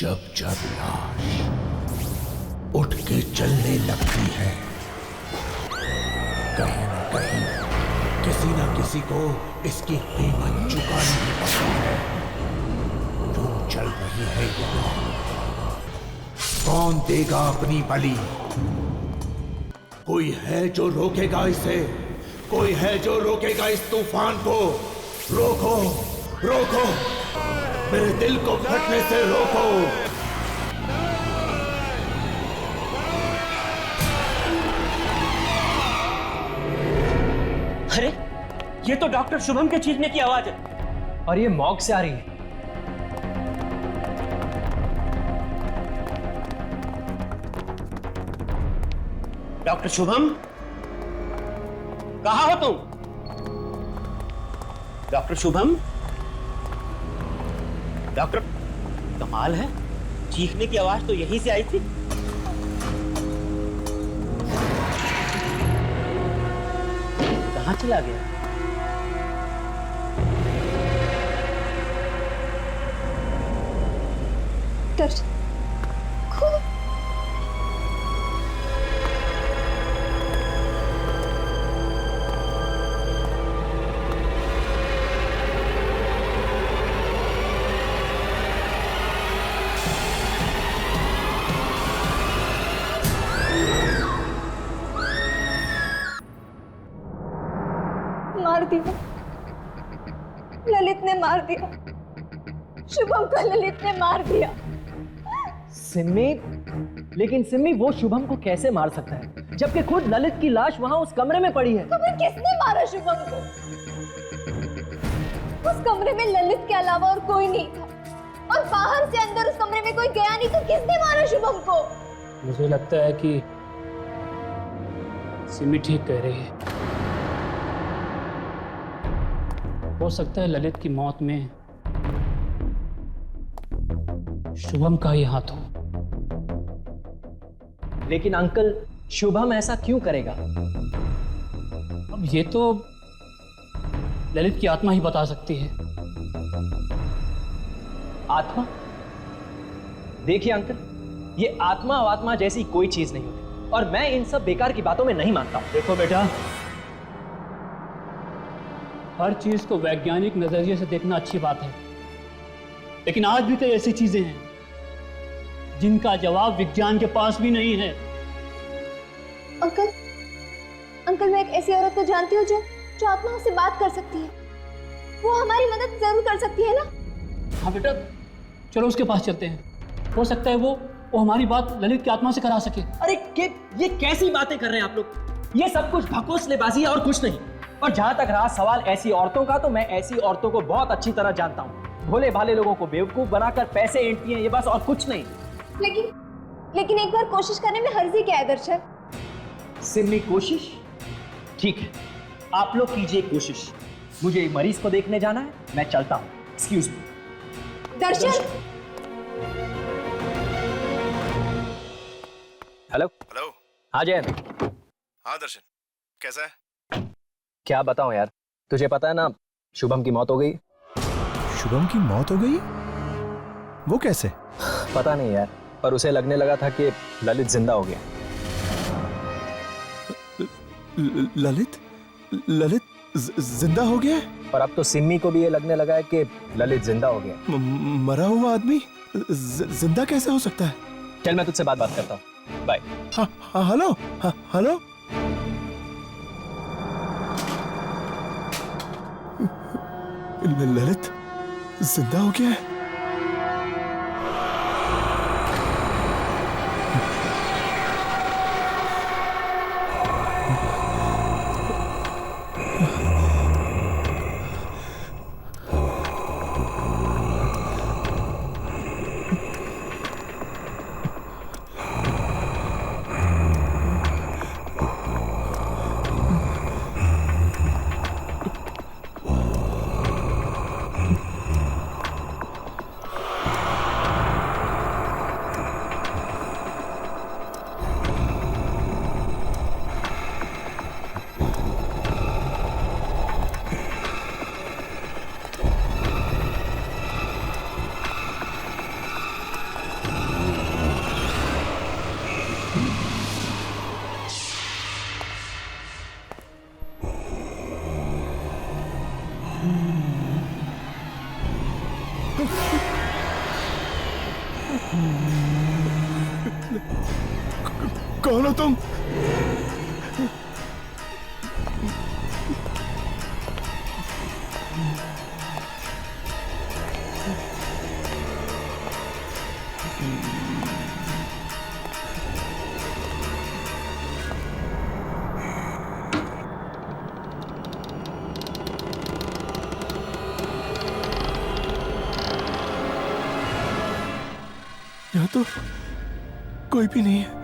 जब जब लाश उठ के चलने लगती है, कहीं न कहीं किसी न किसी को इसकी कीमत चुकानी ही पड़ती है। क्यों चल रही है यहाँ? कौन देगा अपनी बलि? कोई है जो रोकेगा इसे? कोई है जो रोकेगा इस तूफान को? रोको, रोको, मेरे दिल को फटने से रोको। अरे, ये तो डॉक्टर शुभम के चीखने की आवाज है और ये मॉर्ग से आ रही है। डॉक्टर शुभम, कहाँ हो तुम? डॉक्टर शुभम, डॉक्टर, कमाल है, चीखने की आवाज तो यहीं से आई थी। कहाँ चला गया? मार दिया, ललित ने मार दिया, शुभम को ललित ने मार दिया। सिम्मी, लेकिन सिम्मी वो शुभम को कैसे मार सकता है जबकि खुद ललित की लाश वहां उस कमरे में पड़ी है? तो फिर किसने मारा शुभम को? उस कमरे में ललित के अलावा और कोई नहीं था, और बाहर से अंदर उस कमरे में कोई गया नहीं, तो किसने मारा शुभम को? मुझे लगता है कि सिमी ठीक कह रही है। हो सकता है ललित की मौत में शुभम का ही हाथ हो। लेकिन अंकल, शुभम ऐसा क्यों करेगा? अब ये तो ललित की आत्मा ही बता सकती है। आत्मा? देखिए अंकल, ये आत्मा अवात्मा जैसी कोई चीज नहीं होती, और मैं इन सब बेकार की बातों में नहीं मानता हूं। देखो बेटा, हर चीज को वैज्ञानिक नजरिए से देखना अच्छी बात है, लेकिन आज भी कई ऐसी चीजें हैं जिनका जवाब विज्ञान के पास भी नहीं है। अंकल, अंकल, मैं एक ऐसी औरत को जानती हूँ जो आत्मा से बात कर सकती है। वो हमारी मदद जरूर कर सकती है ना? हाँ बेटा, चलो उसके पास चलते हैं। हो सकता है वो हमारी बात ललित की आत्मा से करा सके। अरे ये कैसी बातें कर रहे हैं आप लोग? ये सब कुछ भकोसलेबाजी है और कुछ नहीं। और जहां तक रहा सवाल ऐसी औरतों का, तो मैं ऐसी औरतों को बहुत अच्छी तरह जानता हूँ। भोले भाले लोगों को बेवकूफ बनाकर पैसे ऐंठती हैं, ये बस, और कुछ नहीं। लेकिन एक बार कोशिश करने में हर्जी क्या है दर्शन? सिम्मी, कोशिश ठीक है, आप लोग कीजिए कोशिश। मुझे मरीज को देखने जाना है, मैं चलता हूँ। Excuse me. Darshan. Hello. Hello. हाँ जयन। हाँ दर्शन, कैसा है? क्या बताऊं यार, तुझे पता है ना, शुभम की मौत हो गई। शुभम की मौत हो गई? वो कैसे? पता नहीं यार, पर उसे लगने लगा था कि ललित जिंदा हो गया। ललित जिंदा हो गया है? और अब तो सिम्मी को भी ये लगने लगा है कि ललित जिंदा हो गया। मरा हुआ आदमी जिंदा कैसे हो सकता है? चल मैं तुझसे बात करता हूँ, बाय। हाँ हेलो, हाँ हेलो। ललित जिंदा हो गया है? कौन हो तुम? यहाँ तो कोई भी नहीं है।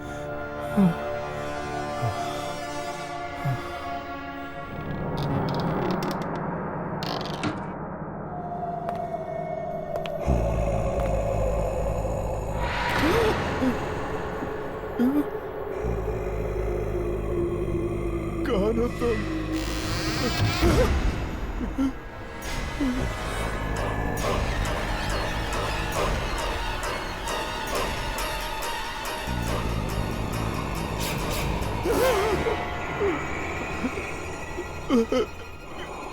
कौन हो तुम?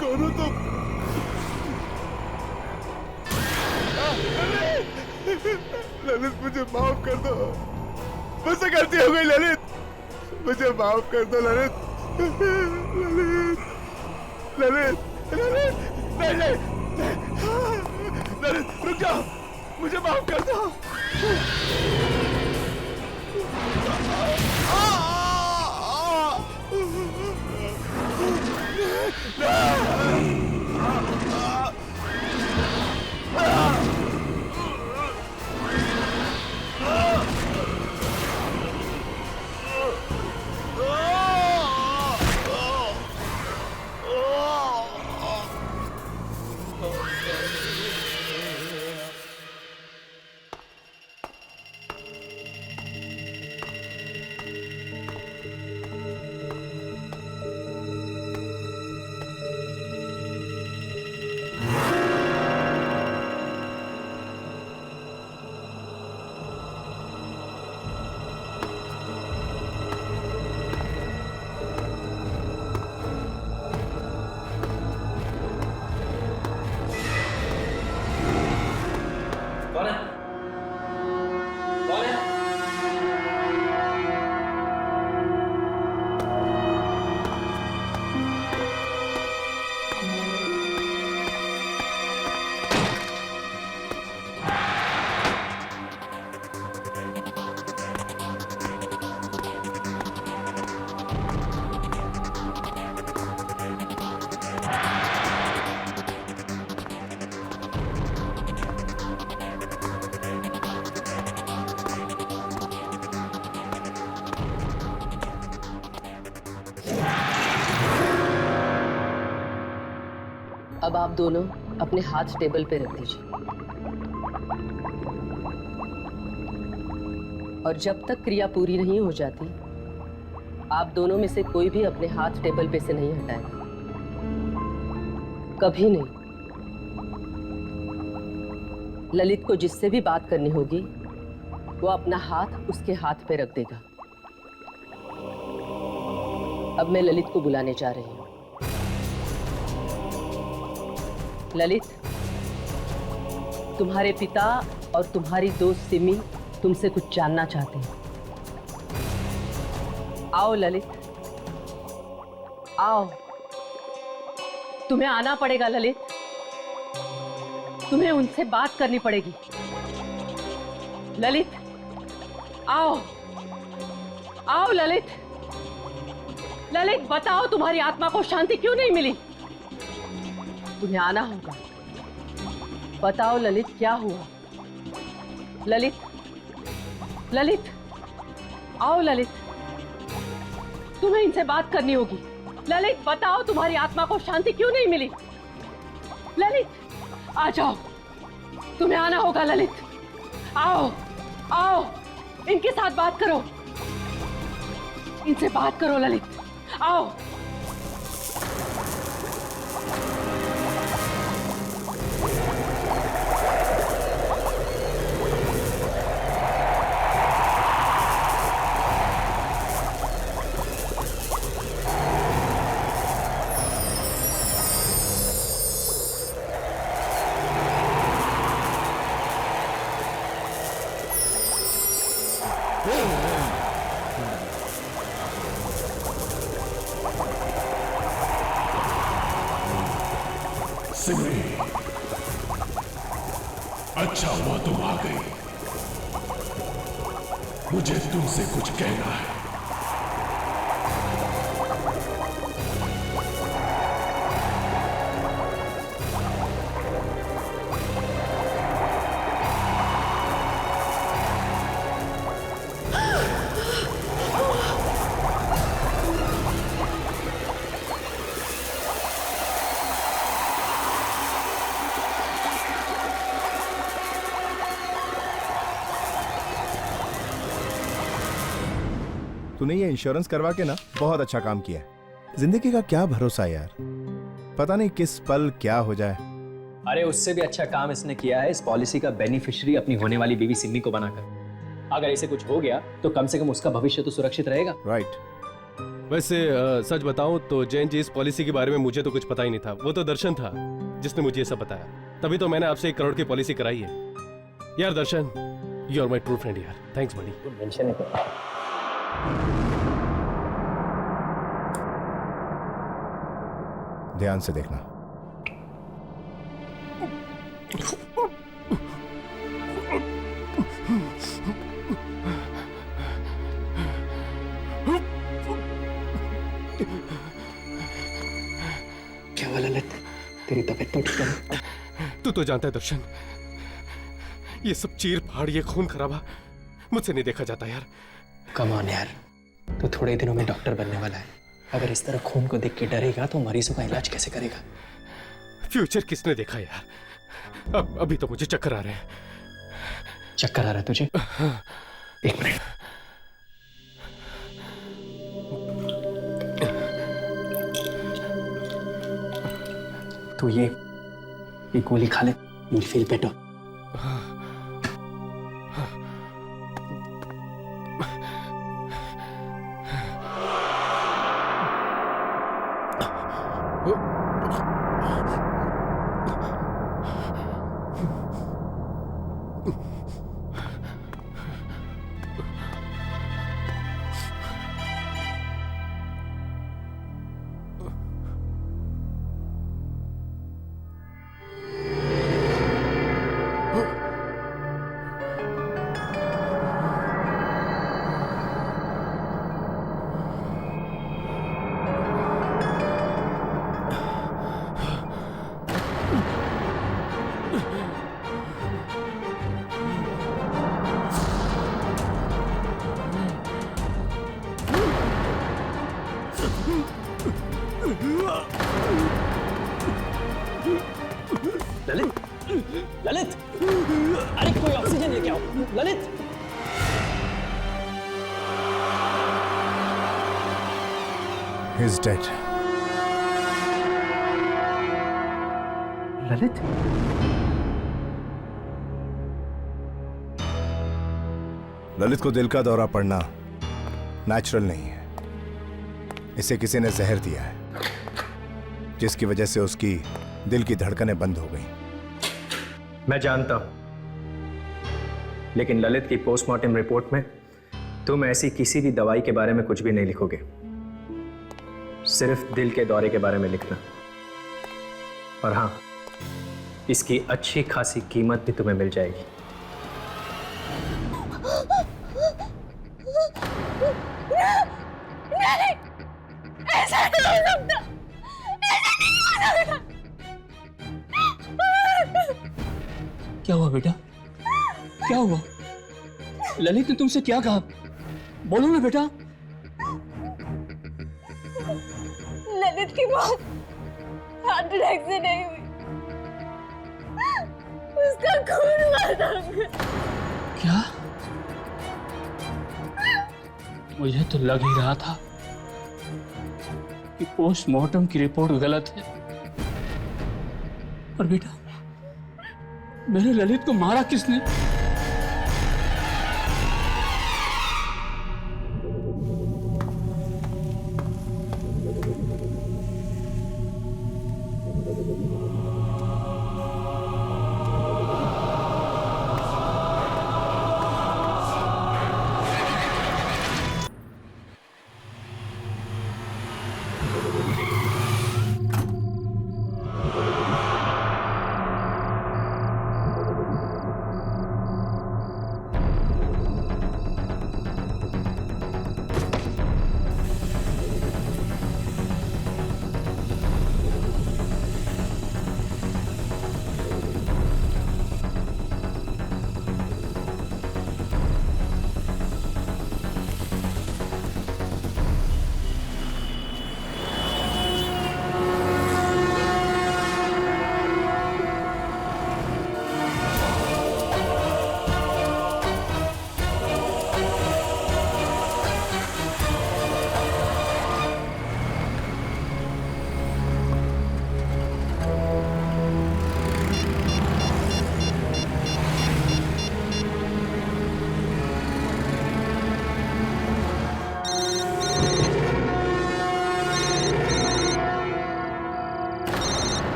कौन हो तुम? ललित, मुझे माफ कर दो। मुझसे गलती हो गई ललित, मुझे माफ कर दो ललित। ललित, ललित, ललित, नहीं नहीं, ललित रुक जाओ, मुझे माफ कर दो। अब आप दोनों अपने हाथ टेबल पे रख दीजिए और जब तक क्रिया पूरी नहीं हो जाती आप दोनों में से कोई भी अपने हाथ टेबल पे से नहीं हटाएगा, कभी नहीं। ललित को जिससे भी बात करनी होगी वो अपना हाथ उसके हाथ पे रख देगा। अब मैं ललित को बुलाने जा रही हूँ। ललित, तुम्हारे पिता और तुम्हारी दोस्त सिमी तुमसे कुछ जानना चाहते हैं। आओ ललित, आओ। तुम्हें आना पड़ेगा ललित, तुम्हें उनसे बात करनी पड़ेगी। ललित, आओ, आओ ललित। ललित, बताओ तुम्हारी आत्मा को शांति क्यों नहीं मिली? तुम्हें आना होगा। बताओ ललित, क्या हुआ? ललित, ललित, आओ ललित, तुम्हें इनसे बात करनी होगी। ललित, बताओ तुम्हारी आत्मा को शांति क्यों नहीं मिली? ललित, आ जाओ, तुम्हें आना होगा। ललित, आओ, आओ, इनके साथ बात करो, इनसे बात करो। ललित, आओ। सिमरी, अच्छा हुआ तुम आ गई। मुझे तुमसे कुछ कहना है। तूने ये इंश्योरेंस करवा के ना बहुत अच्छा काम किया है। जिंदगी का क्या भरोसा यार, पता नहीं किस पल क्या हो जाए। अरे उससे भी अच्छा काम इसने किया है, इस पॉलिसी का बेनिफिशियरी अपनी होने वाली बीवी सिमी को बनाकर। अगर इसे कुछ हो गया तो कम से कम उसका भविष्य तो सुरक्षित रहेगा। राइट। वैसे सच बताऊं तो जैन जी, इस पॉलिसी के बारे में मुझे तो कुछ पता ही नहीं था। वो तो दर्शन था जिसने मुझे ये सब बताया, तभी तो मैंने आपसे 1 करोड़ की पॉलिसी कराई है। यार Darshan, you are my true friend यार, थैंक्स बड़ी। मेंशन नहीं कर। ध्यान से देखना। क्या हुआ ललित, तेरी तबीयत तो ठीक है? तू तो जानता है दर्शन, ये सब चीर फाड़, ये खून खराबा मुझसे नहीं देखा जाता यार। कम ऑन यार, तो थोड़े दिनों में डॉक्टर बनने वाला है। अगर इस तरह खून को देख के डरेगा तो मरीजों का इलाज कैसे करेगा? फ्यूचर किसने देखा यार। अभी तो मुझे चक्कर आ रहे हैं। चक्कर आ रहा है तुझे? 1 मिनट। तो ये गोली खा ले, you'll feel better। Lalit, Lalit, अरे कोई ऑक्सीजन लेके आओ। Lalit, He's dead। ललित, ललित को दिल का दौरा पड़ना नेचुरल नहीं है। इसे किसी ने जहर दिया है, जिसकी वजह से उसकी दिल की धड़कनें बंद हो गई। मैं जानता हूं, लेकिन ललित की पोस्टमार्टम रिपोर्ट में तुम ऐसी किसी भी दवाई के बारे में कुछ भी नहीं लिखोगे, सिर्फ दिल के दौरे के बारे में लिखना। और हाँ, इसकी अच्छी खासी कीमत भी तुम्हें मिल जाएगी। ऐसा नहीं हो सकता, ऐसा नहीं हो सकता। क्या हुआ बेटा, क्या हुआ? ललित ने तुमसे क्या कहा? बोलो ना बेटा। ललित की मौत हार्ट अटैक से नहीं हुई, उसका खून हुआ था। क्या? मुझे तो लग ही रहा था कि पोस्टमार्टम की रिपोर्ट गलत है। पर बेटा, मेरे ललित को मारा किसने?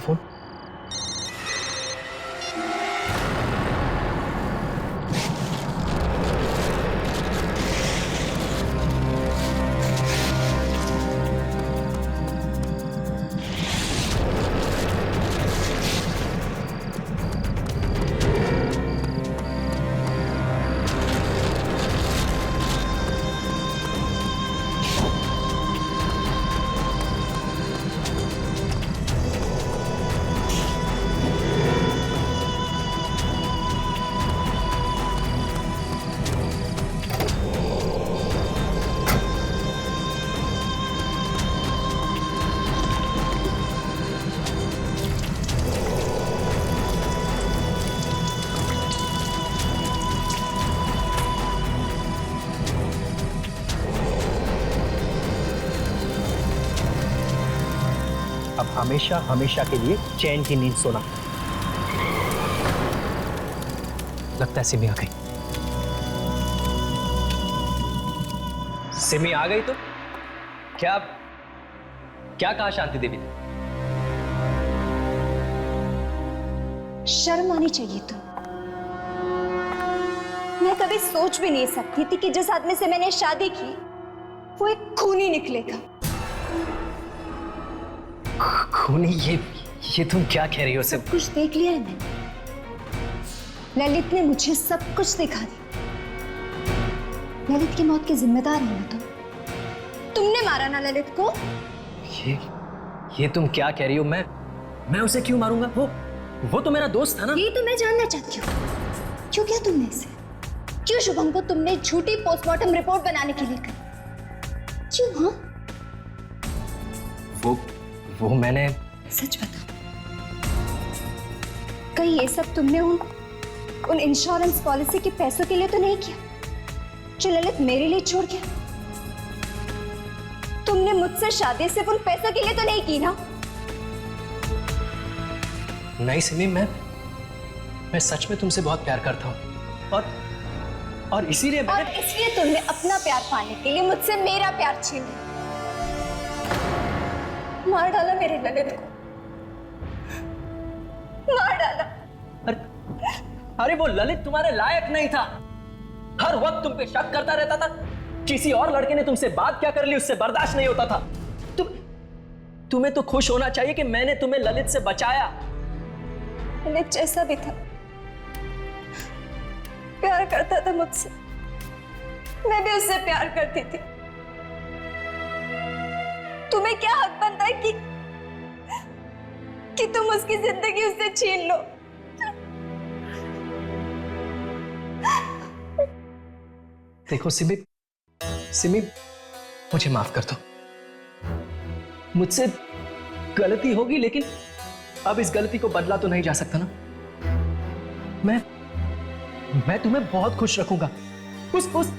फोन। अब हमेशा हमेशा के लिए चैन की नींद सोना। लगता है सिमी आ गई। सिमी आ गई तो क्या क्या कहा शांति देवी ने? शर्म आनी चाहिए तो। मैं कभी सोच भी नहीं सकती थी कि जिस आदमी से मैंने शादी की वो एक खूनी निकलेगा। खूनी? ये तुम क्या कह रही हो? सब कुछ देख लिया है मैंने। ललित ने मुझे सब कुछ दिखा दिया। ललित की मौत के जिम्मेदार हो ना तुमने मारा ना ललित को। ये तुम क्या कह रही हो? मैं उसे क्यों मारूंगा? वो तो मेरा दोस्त था ना। ये तो मैं जानना चाहती हूँ, क्यों किया तुमने इसे? क्यों शुभम को तुमने झूठी पोस्टमार्टम रिपोर्ट बनाने के लिए करी? क्यों? हाँ, वो मैंने। सच बता, कहीं ये सब तुमने उन इंश्योरेंस पॉलिसी के पैसों के लिए तो नहीं किया जो ललित मेरे लिए छोड़ गया? तुमने मुझसे शादी सिर्फ उन पैसों के लिए तो नहीं की ना? नहीं सिमी, मैं सच में तुमसे बहुत प्यार करता हूँ और इसीलिए तुमने अपना प्यार पाने के लिए मुझसे मेरा प्यार छीन लिया। मार डाला मेरे ललित को, मार डाला। अरे वो ललित तुम्हारे लायक नहीं था। हर वक्त तुम पे शक करता रहता था। किसी और लड़के ने तुमसे बात क्या कर ली उससे बर्दाश्त नहीं होता था। तुम्हें तो खुश होना चाहिए कि मैंने तुम्हें ललित से बचाया। ललित जैसा भी था, प्यार करता था मुझसे, मैं भी उससे प्यार करती थी। तुम्हें क्या हक बनता है कि तुम उसकी जिंदगी उससे छीन लो? देखो सिमी, मुझे माफ कर दो। मुझसे गलती होगी, लेकिन अब इस गलती को बदला तो नहीं जा सकता ना। मैं तुम्हें बहुत खुश रखूंगा। उस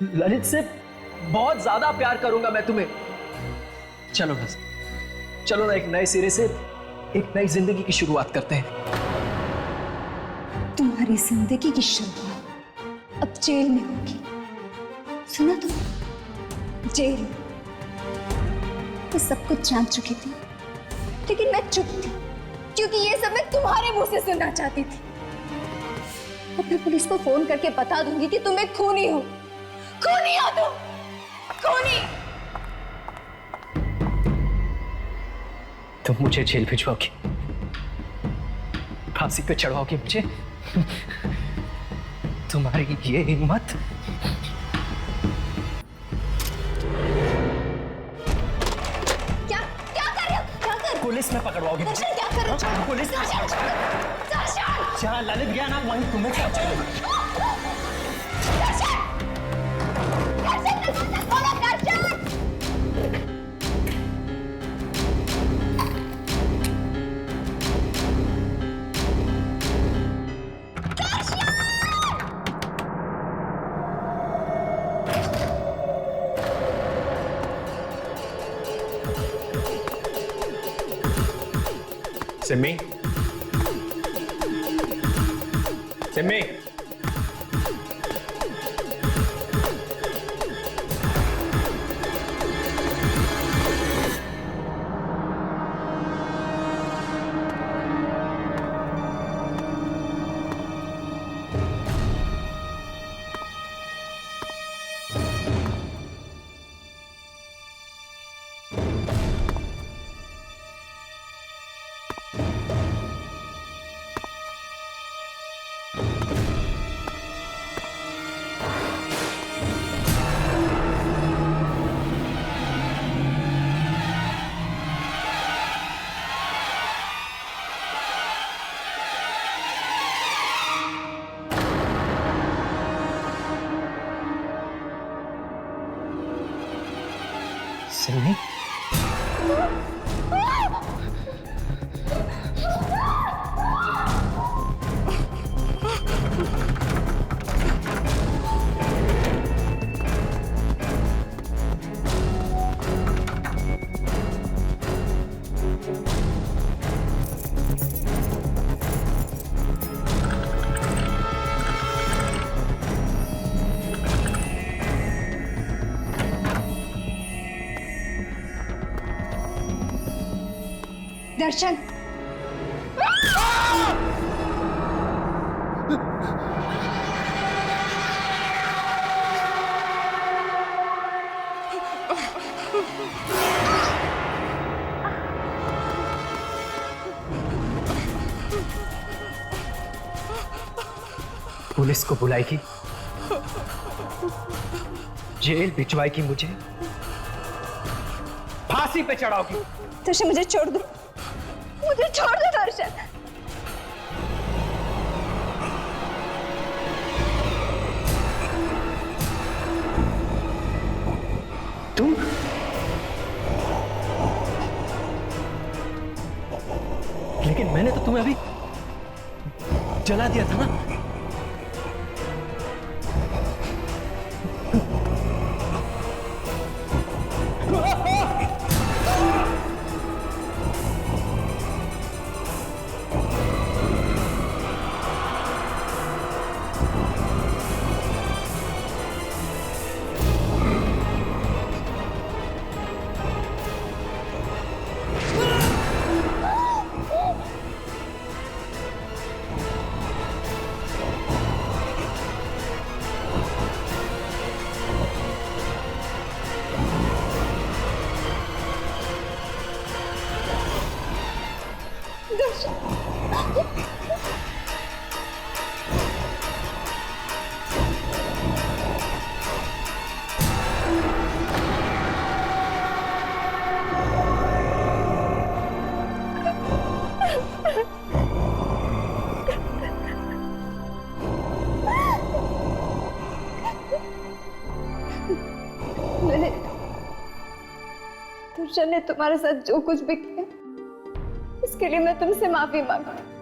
ललित से बहुत ज्यादा प्यार करूंगा मैं तुम्हें। चलो बस, चलो ना, एक नए सिरे से एक नई जिंदगी की शुरुआत करते हैं। तुम्हारी जिंदगी की शुरुआत अब जेल में होगी, सुना तुम? जेल में। मैं सब कुछ जान चुकी थी, लेकिन मैं चुप थी क्योंकि ये सब मैं तुम्हारे मुंह से सुनना चाहती थी। अब मैं पुलिस को फोन करके बता दूंगी कि तुम एक खूनी हो। खूनी हो तुम, खूनी। तुम मुझे जेल भिजवाओगी, फांसी पे चढ़वाओगी मुझे? तुम्हारी ये हिम्मत? क्या कर रहे हो? क्या कर? पुलिस में पकड़वाओगी मुझे? दर्शन क्या कर रहे हो? पुलिस में? दर्शन! जहाँ ललित गया ना वहीं तुम्हें क्या चाहिए? दर्शन! दर्शन, दरवाजा खोलो, दर्शन! सिमी, सिमी, सिमी, दर्शन, पुलिस को बुलाएगी, जेल भिजवाएगी, मुझे फांसी पे चढ़ाओगी। दर्शन मुझे छोड़ दो, मुझे छोड़ दो दर्शन। तुम लेकिन मैंने तो तुम्हें अभी जला दिया था ना। दर्शन ने तुम्हारे साथ जो कुछ भी किया उसके लिए मैं तुमसे माफी मांगती हूँ।